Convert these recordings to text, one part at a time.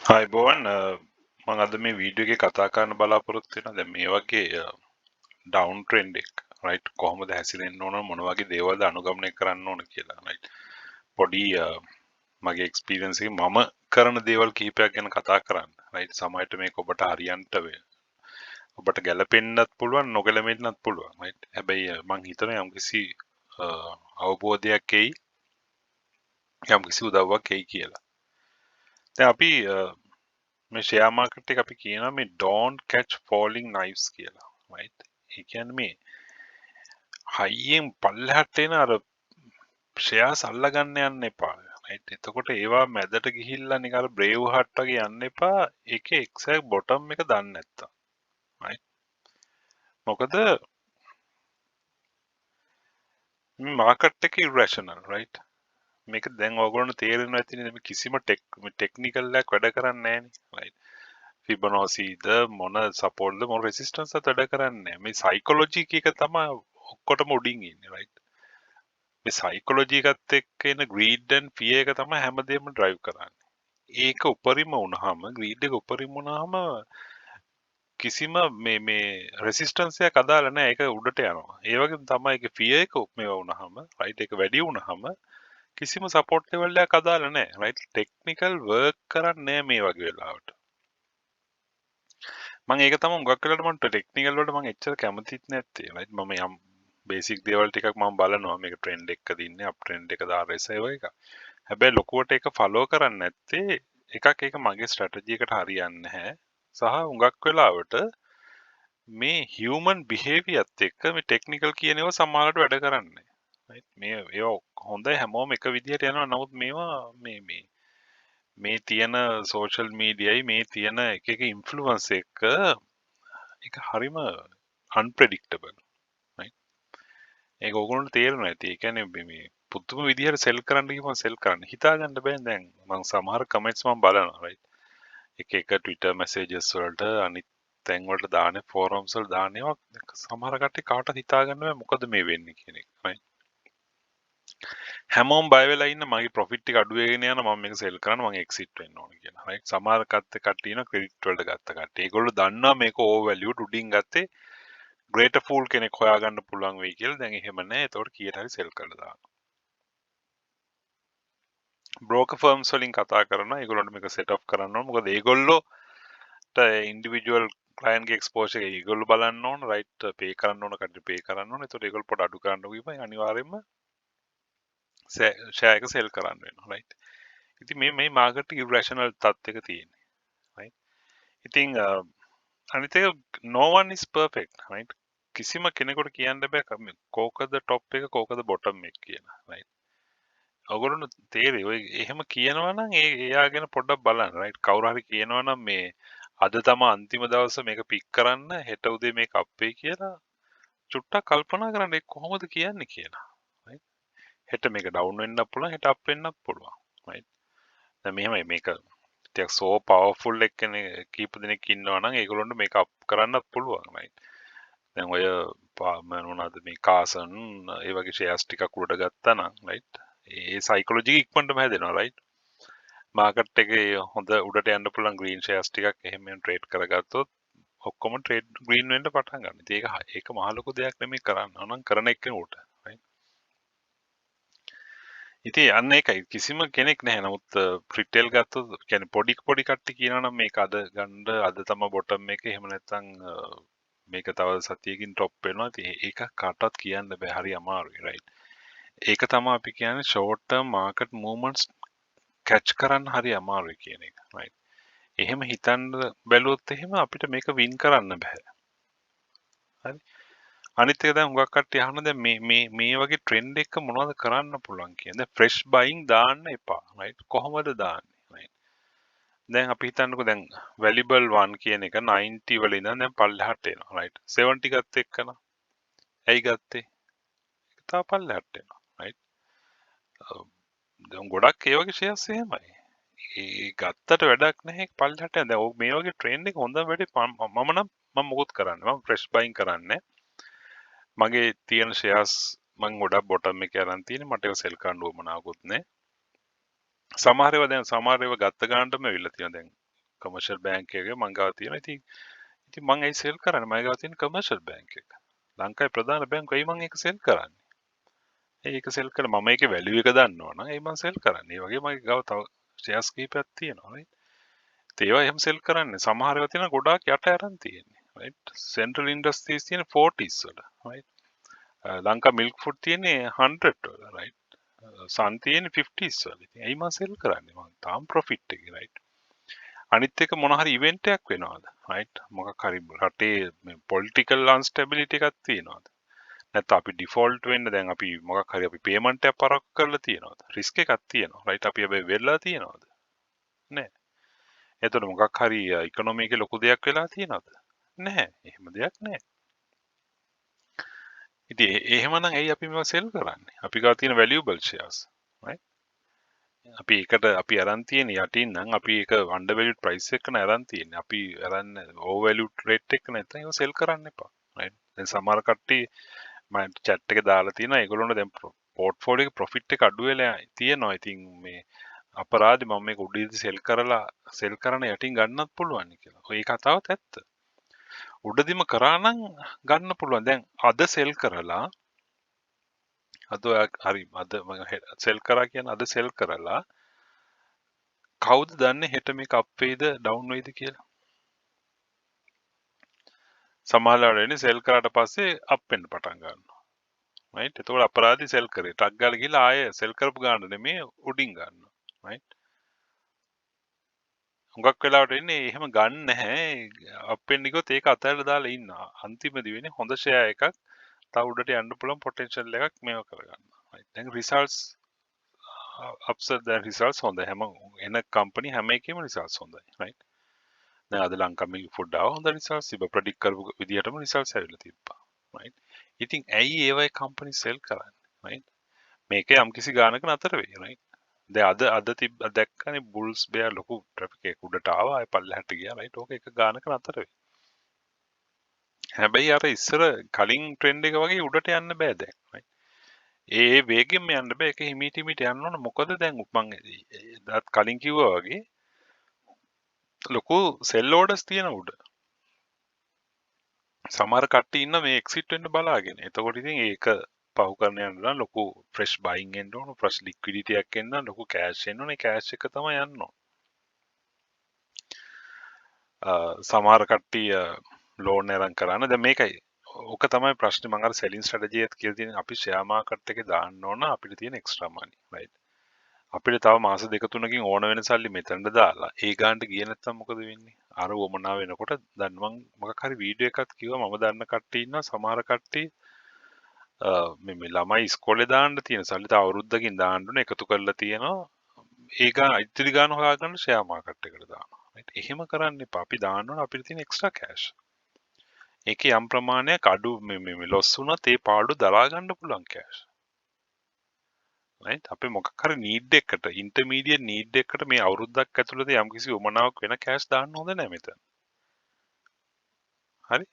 Hi Bowen, මම අද මේ වීඩියෝ එකේ කතා කරන්න බලාපොරොත්තු වෙනවා දැන් මේ වගේ ඩවුන් ට්‍රෙන්ඩ් එක රයිට් කොහොමද හැසිරෙන්න ඕන මොන වගේ දේවල්ද අනුගමනය කරන්න ඕන කියලා රයිට් පොඩි මගේ එක්ස්පීරියන්ස් එකේ මම කරන දේවල් කිහිපයක් ගැන කතා කරන්න රයිට් සමහරට මේක ඔබට හරියන්ට ඔබට ගැලපෙන්නත් පුළුවන් නොගැලපෙන්නත් පුළුවන් රයිට් හැබැයි මම හිතනවා යම්කිසි අවබෝධයක් එයි යම්කිසි උදව්වක් එයි කියලා දැන් අපි මේ ෂෙයා මාකට් එක අපි කියනවා මේ don't catch falling knives කියලා right ඒ කියන්නේ මේ හයියෙන් පල්ලෙහාට එන අර ෂෙයාස් අල්ලගන්න යන්න එපා right එතකොට ඒවා මැදට ගිහිල්ලා නිකන් අර බ්‍රේව් හට් වගේ යන්න එපා ඒකේ එක්සැක්ට් බොටම් එක දන්නේ නැත්තම් right මොකද මේ මාකට් එක irrational right මේක දැන් ඔයගොල්ලන්ට තේරෙනවා ඇතිනේ මේ කිසිම ටෙක්නිකල් එකක් වැඩ කරන්නේ නැහැ නේ right ෆිබොනොසිද මොන සපෝර්ට්ද මොන රෙසිස්ටන්ස් එකද වැඩ කරන්නේ මේ සයිකොලොජි එක තමයි ඔක්කොටම උඩින් ඉන්නේ right මේ සයිකොලොජි එකත් එක්ක එන ග්‍රීඩ් ඇන්ඩ් ෆියර් එක තමයි හැමදේම ඩ්‍රයිව් කරන්නේ ඒක උපරිම වුණාම ග්‍රීඩ් එක උපරිම වුණාම කිසිම මේ රෙසිස්ටන්ස් එකක් අදාළ නැහැ ඒක උඩට යනවා ඒ වගේ තමයි ඒක ෆියර් එක මේවා වුණාම රයිට් ඒක වැඩි වුණාම කිසිම සපෝට් ලෙවල් එකක් අදාළ නැහැ රයිට් ටෙක්නිකල් වර්ක් කරන්නේ නැහැ මේ වගේ වෙලාවට මම ඒක තමයි හුඟක් වෙලාවට මම ටෙක්නිකල් වලට මම එච්චර කැමතිත් නැත්තේ රයිට් මම යම් බේසික් දේවල් ටිකක් මම බලනවා මේක ට්‍රෙන්ඩ් එකකද ඉන්නේ අප් ට්‍රෙන්ඩ් එකද RSI වගේ එක. හැබැයි ලොකුවට ඒක ෆලෝ කරන්නේ නැත්තේ එකක් ඒක මගේ ස්ට්‍රැටජි එකට හරියන්නේ නැහැ. සහ හුඟක් වෙලාවට මේ හියුමන් බිහේවියර්ත් එක්ක මේ ටෙක්නිකල් කියන ඒවා සමහරවිට වැඩ කරන්නේ. රයිට් මේ ඒවා හොඳයි හැමෝම එක විදිහට යනවා නමුත් මේවා මේ තියෙන සෝෂල් මීඩියයි මේ තියෙන එක එක ඉන්ෆ්ලුවන්ස් එක ඒක හරිම අන්ප්‍රෙඩික්ටබල් right ඒක ඕගොල්ලන්ට තේරෙනවා ඇති ඒ කියන්නේ මේ පුදුම විදිහට සෙල් කරන්න ගිහම සෙල් කරන්න හිතා ගන්න බෑ දැන් මම සමහර කමෙන්ට්ස් මම බලනවා right එක Twitter messages වලට අනිත් තැන් වලට දාන්නේ forums වල දාන්නේ සමහර කට්ටිය කාටවත් හිතා ගන්න බෑ මොකද මේ වෙන්නේ කියන එක right හැමෝම බය වෙලා ඉන්න මගේ ප්‍රොෆිට් ටික අඩු වෙගෙන යන මම මේක සෙල් කරන්න මම එක්සිට් වෙන්න ඕන කියලා. right සමහර කට්ටිය ඉන්න ක්‍රෙඩිට් වලට ගත්ත කට්ටිය. ඒගොල්ලෝ දන්නවා මේක ඕවර් වැලියුඩ් උඩින් ගත්තේ ග්‍රේටර් ෆූල් කෙනෙක් හොයාගන්න පුළුවන් වෙයි කියලා. දැන් එහෙම නැහැ. ඒතකොට කීයට හරි සෙල් කරලා දානවා. බ්‍රෝකර් ෆර්ම්ස් වලින් කතා කරනවා. ඒගොල්ලන්ට මේක සෙට් අප් කරන්න ඕන. මොකද ඒගොල්ලෝට ඉන්ඩිවිජුවල් ක්ලයන්ට් ගේ එක්ස්පෝෂර් එක ඒගොල්ලෝ බලන්න ඕන. right පේ කරන්න ඕන කට්ටිය පේ කරන්න ඕන. ඒතකොට ඒගොල්ලෝ පොඩ අඩු කරන්න ගිහම අනිවාර්යයෙන්ම ෂෙයා එක සෙල් කරන්න වෙනවා. right ඉතින් මේ මාකට් ඉරෂනල් තත්ත්වයක තියෙන්නේ right ඉතින් අනිත් එක no one is perfect right කිසිම කෙනෙකුට කියන්න බෑ කෝකද টොප් එක කෝකද බොටම් එක කියලා right ඔයගොල්ලෝ තේරෙයි ඔය එහෙම කියනවා නම් එයා ගැන පොඩ්ඩක් බලන්න right කවුරු හරි කියනවා නම් මේ අද තමයි අන්තිම දවස මේක පික් කරන්න හෙට උදේ මේක අප් වෙයි කියලා චුට්ටක් කල්පනා කරන්න ඒක කොහොමද කියන්නේ කියලා right හෙට මේක ඩවුන් වෙන්නත් පුළුවන් හෙට අප් වෙන්නත් පුළුවන් right දැන් මෙහෙමයි මේක ටිකක් සෝ පවර්ෆුල් එක්කනේ කීප දෙනෙක් ඉන්නවා නම් ඒගොල්ලොන්ට මේක අප් කරන්නත් පුළුවන් right දැන් ඔය මොනවද මේ කාසන් ඒ වගේ ෂෙයාර්ස් ටිකක් උඩට ගත්තා නම් right ඒ සයිකොලොජි ඉක්මනටම හැදෙනවා right මාකට් එකේ හොඳ උඩට යන්න පුළුවන් ග්‍රීන් ෂෙයාර්ස් ටිකක් එහෙම ට්‍රේඩ් කරගත්තොත් ඔක්කොම ට්‍රේඩ් ග්‍රීන් වෙන්න පටන් ගන්නවා. ඉතින් ඒක මහ ලොකු දෙයක් නෙමෙයි කරන්න. ඕනම් කරන එක්කෙනෙකුට right ඉතින් අන්න ඒකයි කිසිම කෙනෙක් නැහැ. නමුත් රිටේල් ගත්තොත් කියන්නේ පොඩි කට්ටිය කියනවා නම් මේක අද ගන්න අද තමයි බොටම් එක. එහෙම නැත්නම් මේක තව සතියකින් টොප් වෙනවා. ඉතින් ඒක කාටවත් කියන්න බෑ. හරි අමාරුයි right. ඒක තමයි අපි කියන්නේ short term market movements catch කරන්න හරි අමාරුයි කියන එක right. එහෙම හිතන්න බැලුවොත් එහෙම අපිට මේක වින් කරන්න බෑ. හරි. අනිත් එක දැන් හුඟක් කට්ටිය අහන දැන් මේ වගේ ට්‍රෙන්ඩ් එක මොනවද කරන්න පුළුවන් කියන. දැන් ෆ්‍රෙෂ් බයින් දාන්න එපා. right. කොහොමද දාන්නේ? right. දැන් අපි හිතන්නකෝ දැන් වැලිබල් 1 කියන එක 90 වල ඉඳන් දැන් පල්ලෙහාට එනවා. right. 70 ගත්ත එක්කන. ඇයි ගත්තේ? ඒක තව පල්ලෙහාට එනවා. right. දැන් ගොඩක් ඒ වගේ ෂෙයාර්ස් එහෙමයි. ඒ ගත්තට වැඩක් නැහැ පල්ලෙහාට යන. දැන් මේ වගේ ට්‍රෙන්ඩ් එක හොඳම වැඩි මම මොකොත් කරන්නේ. මම ෆ්‍රෙෂ් බයින් කරන්නේ. මගේ තියෙන ෂෙයාර්ස් මං ගොඩක් බොටම් එක අරන් තියෙන්නේ මට ඒක සෙල් කරන්න උවමනාවකුත් නැහැ. සමහර ඒවා ගත්ත ගන්නටම ඇවිල්ලා තියෙනවා දැන් කමර්ෂල් බැංක් එකක මං ගාව තියෙනවා. ඉතින් මං ඒ සෙල් කරන්නේ මම ගාව තියෙන කමර්ෂල් බැංක් එක. ලංකාවේ ප්‍රධාන බැංකුව ඒ මං ඒක සෙල් කරන්නේ. ඒක සෙල් කරලා මම ඒකේ වැලියු එක දන්නවනම් ඒ මං සෙල් කරන්නේ. ඒ වගේ මගේ ගාව තව ෂෙයාර්ස් කීපයක් තියෙනවා. right? ඒවා එහෙම සෙල් කරන්නේ. සමහර ඒවා තියෙනවා ගොඩාක් යට අරන් තියෙන්නේ. right? සෙන්ට්‍රල් ඉන්ඩස්ට්‍රීස් තියෙන 40s වල. right? ලංකා මිල්ක් ෆුඩ් තියෙන්නේ 100 වල. right? සන් තියෙන්නේ 50s වල. ඉතින් ඇයි මං සෙල් කරන්නේ? මං තාම ප්‍රොෆිට් එකේ. right? අනිත් එක මොන හරි ඉවෙන්ට් එකක් වෙනවද? right? මොකක් හරි රටේ මේ පොලිටිකල් අන්ස්ටැබිලිටි එකක් තියෙනවද? නැත්නම් අපි ඩිෆෝල්ට් වෙන්න දැන් අපි මොකක් හරි අපි පේමන්ට් එකක් පරක්කු කරලා තියෙනවද? රිස්ක් එකක් තියෙනවා. right? අපි හැබැයි වෙලා තියෙනවද? නෑ. එතකොට මොකක් හරි ඉකොනොමි එකේ ලොකු දෙයක් වෙලා තියෙනවද? නැහැ. එහෙම දෙයක් නැහැ. ඉතින් එහෙමනම් ඇයි අපි මේවා සෙල් කරන්නේ? අපි ගාව තියෙන valuable shares. right? අපි ඒකට අපි අරන් තියෙන යටින් නම් අපි ඒක under valued price එක න අරන් තියෙන්නේ. අපි අරන් over valued rate එක නැත්නම් ඒක සෙල් කරන්න එපා. right? දැන් සමහර කට්ටිය මම chat එකේ දාලා තියෙනවා ඒගොල්ලෝනේ දැන් පෝර්ට්ෆෝලියෝ එකේ profit එක අඩු වෙලා තියෙනවා. ඉතින් මේ අපරාධි මම මේක උඩදී සෙල් කරන යටින් ගන්නත් පුළුවන් කියලා. ඔය කතාවත් ඇත්ත. උඩදිම කරා නම් ගන්න පුළුවන්. දැන් අද සෙල් කරලා අද හරි අද මම සෙල් කරා කියන්නේ අද සෙල් කරලා කවුද දන්නේ හෙට මේක අප් වෙයිද ඩවුන් වෙයිද කියලා? සමහරවල් වෙන්නේ සෙල් කරාට පස්සේ අප් වෙන්න පටන් ගන්නවා. right? එතකොට අපරාධි සෙල් කරේ. ටක් ගාලා ගිහලා ආයේ සෙල් කරපු ගාන නෙමෙයි උඩින් ගන්නවා. right? හුඟක් වෙලාවට එන්නේ එහෙම ගන්න නැහැ. අප් වෙන්න ගියොත් ඒක අතහැරලා දාලා ඉන්නවා. අන්තිමදී වෙන්නේ හොඳ ෂෙයා එකක් තව උඩට යන්න පුළුවන් පොටෙන්ෂල් එකක් මේව කරගන්න. right? දැන් රිසල්ට්ස් අප්සෙට් දැන් රිසල්ට්ස් හොඳ හැම එන කම්පැනි හැම එකේම රිසල්ට්ස් හොඳයි. right? දැන් අද ලංකා මිල්ක් ෆුඩ් ආව හොඳ රිසල්ට්ස් තිබ්බා. ප්‍රෙඩික්ට් කරපු විදිහටම රිසල්ට්ස් ඇවිල්ලා තිබ්බා. right? ඉතින් ඇයි ඒ වගේ කම්පැනි සෙල් කරන්නේ? right? මේක යම්කිසි ගානක නතර වෙයි. right? දැන් අද දැක්කනේ බුල්ස් බෙයා ලොකු ට්‍රැෆික් එක උඩට ආවා ආය පල්ලෙහාට ගියා. right? ඕක එක ගානක නතර වෙයි. හැබැයි අර ඉස්සර කලින් ට්‍රෙන්ඩ් එක වගේ උඩට යන්න බෑ දැන්. right? ඒ වේගෙම යන්න බෑ. ඒක හිමීට යන්න ඕන. මොකද දැන් මම ඒත් කලින් කිව්වා වගේ ලොකු සෙල් ඕඩර්ස් තියෙන උඩ. සමහර කට්ටිය ඉන්න මේ එක්සිට් වෙන්න බලාගෙන. එතකොට ඉතින් ඒක පහු කරන යන්න නම් ලොකු ෆ්‍රෙෂ් බයින් එන්න ඕන, ෆ්‍රෙෂ් ලික්විඩිටි එකක් එන්න, ලොකු කෑෂ් එන්න ඕනේ. කෑෂ් එක තමයි යන්න ඕන. සමහර කට්ටිය ලෝන් අරන් කරන. දැන් මේකයි. ඕක තමයි ප්‍රශ්නේ. මම අර සෙලින් ස්ට්‍රැටජි එකත් කියලා තියෙන අපි ෂෙයා මාකට් එකේ දාන්න ඕන අපිට තියෙන එක්ස්ට්‍රා මනි. right? අපිට තව මාස දෙක තුනකින් ඕන වෙන සල්ලි මෙතනට දාලා ඒ ගානට ගියේ නැත්නම් මොකද වෙන්නේ? අර වමනා වෙනකොට දැන් මම මොකක් හරි වීඩියෝ එකක් කිව්වා මම දන්න කට්ටිය ඉන්නවා සමහර කට්ටිය මේ ළමයි ඉස්කෝලේ දාන්න තියෙන සල්ලි තව අවුරුද්දකින් දාන්න ඕන එකතු කරලා තියෙනවා ඒ ගාන ඉතිරි ගාන හොයාගන්න ෂෙයා මාකට් එකට දානවා. right? එහෙම කරන්න එපා. අපි දාන්න ඕන අපිට තියෙන එක්ස්ට්‍රා කෑෂ්. ඒකේ යම් ප්‍රමාණයක් අඩු මේ ලොස් වුණත් ඒ පාඩු දරා ගන්න පුළුවන් කෑෂ්. right? අපි මොකක් හරි නීඩ් එකකට ඉන්ටර්මීඩියට් නීඩ් එකකට මේ අවුරුද්දක් ඇතුළත යම්කිසි උමනාවක් වෙන කෑෂ් දාන්න හොඳ නැහැ මෙතන. හරි?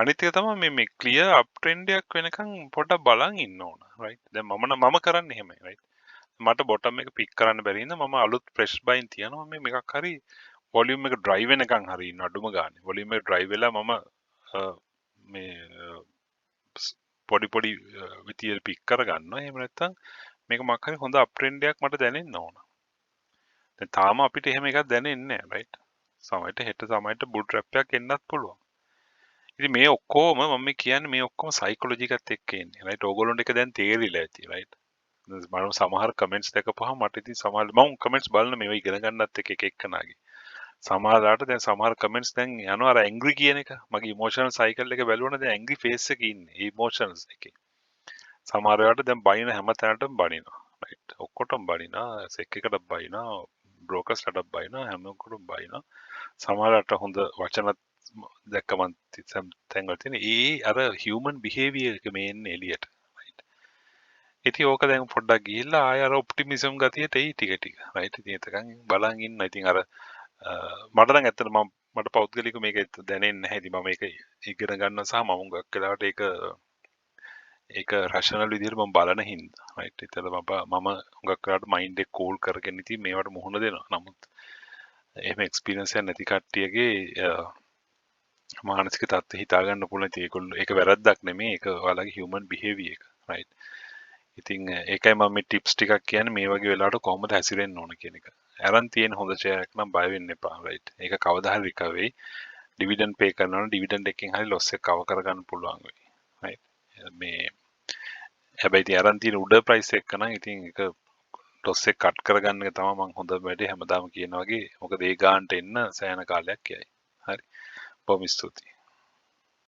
අනිත් එක තමයි මේ ක්ලියර් අප් ට්‍රෙන්ඩ් එකක් වෙනකන් පොඩ්ඩක් බලන් ඉන්න ඕන. right? දැන් මම කරන්නේ එහෙමයි. right? මට බොටම් එක පික් කරන්න බැරි හින්දා මම අලුත් ෆ්‍රෙෂ් බයින් තියනවා මේ එකක් හරි වොලියුම් එක ඩ්‍රයිව් වෙනකන් හරි ඉන්න අඩුම ගානේ. වොලියුම් එක ඩ්‍රයිව් වෙලා මම මේ පොඩි විදියට පික් කරගන්නවා. එහෙම නැත්නම් මේක මොකක් හරි හොඳ අප් ට්‍රෙන්ඩ් එකක් මට දැනෙන්න ඕන. දැන් තාම අපිට එහෙම එකක් දැනෙන්නේ නැහැ. right? සමහරට හෙට සමහරට බුල් ට්‍රැප් එකක් එන්නත් පුළුවන්. ඉතින් මේ ඔක්කොම මම කියන්නේ මේ ඔක්කොම සයිකොලොජි එකත් එක්ක එන්නේ. right? ඕගොල්ලොන්ට ඒක දැන් තේරිලා ඇති. right? මම සමහර කමෙන්ට්ස් දැකපුවාම මට ඉතින් සමහර මම කමෙන්ට්ස් බලන මේවා ඉගෙන ගන්නත් එක එකනාගේ. සමහරලාට දැන් සමහර කමෙන්ට්ස් දැන් යනවා අර ඇන්ග්‍රි කියන එක. මගේ ඉමෝෂනල් සයිකල් එක බැලුවොත් දැන් ඇන්ග්‍රි ෆේස් එකේ ඉන්නේ. ඉමෝෂනල්ස් එකේ. සමහර වෙලාවට දැන් බනින හැම තැනටම බනිනවා. right? ඔක්කොටම බනිනවා. සෙක් එකටත් බනිනවා. බ්‍රෝකර්ස්ලටත් බනිනවා. හැමෝකටම බනිනවා. සමහරලාට හොඳ වචනත් දැක්ක මන් තැන්වල තියෙන ඒ අර හියුමන් බිහේවියර් එක මේ එන්නේ එළියට. ඉතින් ඕක දැන් පොඩ්ඩක් ගිහිල්ලා ආය අර ඔප්ටිමිසම් ගතියට එයි ටික ටික. right? ඉතින් එතකන් බලන් ඉන්න. ඉතින් අර මට නම් ඇත්තට මට පෞද්ගලිකව මේක දැනෙන්නේ නැහැ. ඉතින් මම මේක ඉගෙන ගන්න සහ මම ගොඩක් වෙලාවට ඒක රෂනල් විදිහට මම බලන හින්දා. right? ඒතර මම හුඟක් වෙලාවට මයින්ඩ් එක කූල් කරගෙන ඉතින් මේවට මුහුණ දෙනවා. නමුත් එහෙම එක්ස්පීරියන්ස් එකක් නැති කට්ටියගේ මානසික තත්ත්වය හිතා ගන්න පුළුවන්. ඉතින් ඒගොල්ලෝ ඒක වැරද්දක් නෙමෙයි. ඒක ඔයාලගේ හියුමන් බිහේවියර් එක. රයිට්. ඉතින් ඒකයි මම මේ ටිප්ස් ටිකක් කියන්නේ මේ වගේ වෙලාවට කොහොමද හැසිරෙන්න ඕන කියන එක. අරන් තියෙන හොඳ ෂෙයාර් එකක් නම් බය වෙන්න එපා. රයිට්. ඒක කවදා හරි රිකවර් වෙයි. ඩිවිඩන්ඩ් පේ කරනවා නම් ඩිවිඩන්ඩ් එකකින් හරි ලොස් එක කවර් කරගන්න පුළුවන් වෙයි. රයිට්. මේ හැබැයි ඉතින් අරන් තියෙන උඩ ප්‍රයිස් එක නම් ඉතින් ඒක ලොස් එක කට් කරගන්න එක තමයි මම හොඳ වැඩේ හැමදාම කියන වගේ. මොකද ඒ ගානට එන්න සෑහෙන කාලයක් යයි. හරි. බොහොම ස්තුතියි.